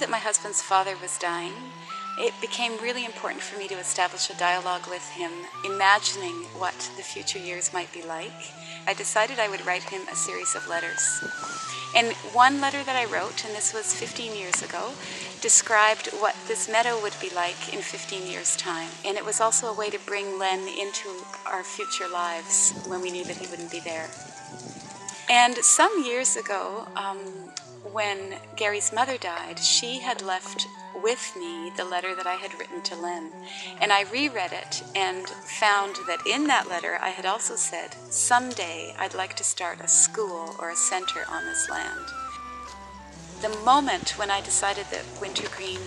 that my husband's father was dying, it became really important for me to establish a dialogue with him, imagining what the future years might be like. I decided I would write him a series of letters. And one letter that I wrote, and this was 15 years ago, described what this meadow would be like in 15 years' time. And it was also a way to bring Len into our future lives when we knew that he wouldn't be there. And some years ago, when Gary's mother died, she had left with me the letter that I had written to Len. And I reread it and found that in that letter I had also said, someday I'd like to start a school or a center on this land. The moment when I decided that Wintergreen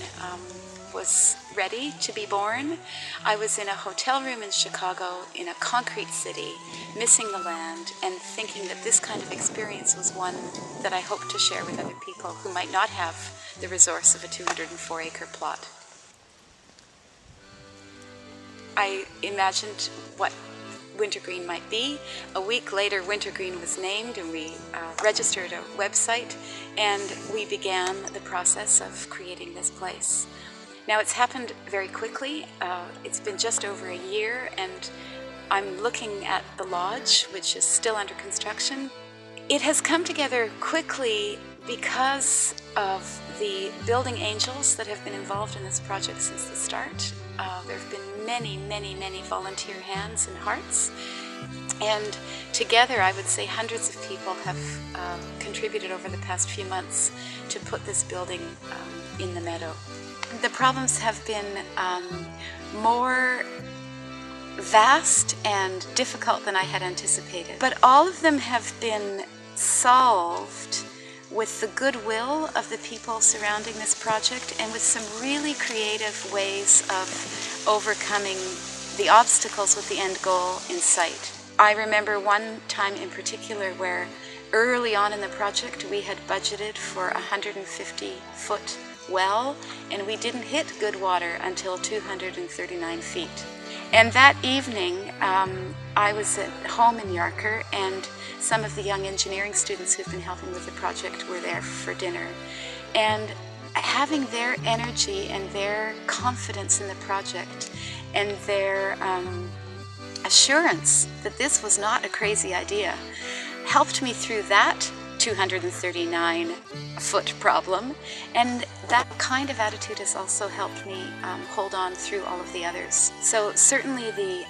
was ready to be born, I was in a hotel room in Chicago in a concrete city, missing the land and thinking that this kind of experience was one that I hoped to share with other people who might not have the resource of a 204-acre plot. I imagined what Wintergreen might be. A week later, Wintergreen was named, and we registered a website, and we began the process of creating this place. Now, it's happened very quickly. It's been just over a year, and I'm looking at the lodge, which is still under construction. It has come together quickly because of the building angels that have been involved in this project since the start. There have been many, many, many volunteer hands and hearts. And together, I would say hundreds of people have contributed over the past few months to put this building in the meadow. The problems have been more vast and difficult than I had anticipated. But all of them have been solved with the goodwill of the people surrounding this project and with some really creative ways of overcoming the obstacles with the end goal in sight. I remember one time in particular where early on in the project we had budgeted for a 150-foot well, and we didn't hit good water until 239 feet. And that evening, I was at home in Yarker, and some of the young engineering students who've been helping with the project were there for dinner. And having their energy and their confidence in the project and their assurance that this was not a crazy idea helped me through that 239-foot problem, and that kind of attitude has also helped me hold on through all of the others. So certainly the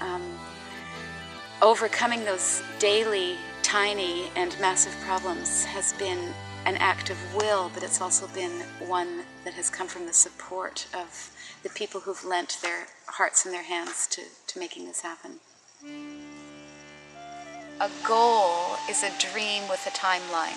overcoming those daily tiny and massive problems has been an act of will, but it's also been one that has come from the support of the people who've lent their hearts and their hands to making this happen. A goal is a dream with a timeline.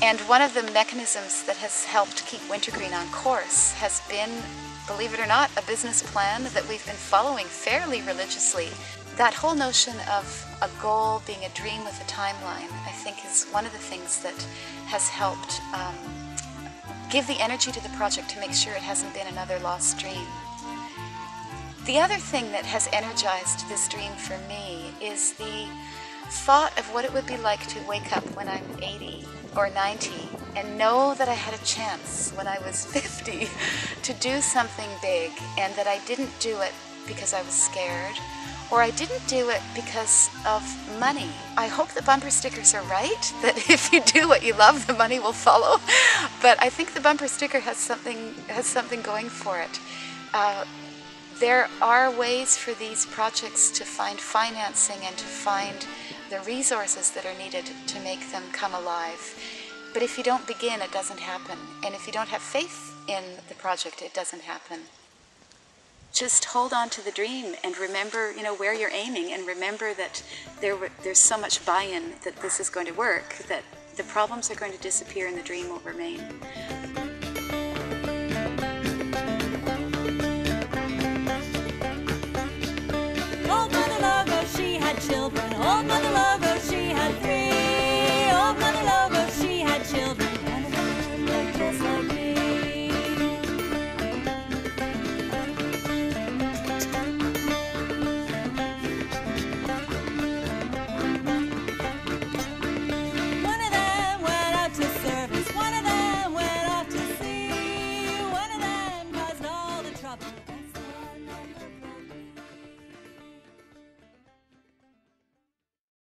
And one of the mechanisms that has helped keep Wintergreen on course has been, believe it or not, a business plan that we've been following fairly religiously. That whole notion of a goal being a dream with a timeline, I think, is one of the things that has helped give the energy to the project to make sure it hasn't been another lost dream. The other thing that has energized this dream for me is the thought of what it would be like to wake up when I'm 80 or 90 and know that I had a chance when I was 50 to do something big, and that I didn't do it because I was scared, or I didn't do it because of money. I hope the bumper stickers are right, that if you do what you love, the money will follow. But I think the bumper sticker has something going for it. There are ways for these projects to find financing and to find the resources that are needed to make them come alive. But if you don't begin, it doesn't happen. And if you don't have faith in the project, it doesn't happen. Just hold on to the dream and remember, where you're aiming, and remember that there's so much buy-in that this is going to work, that the problems are going to disappear and the dream will remain.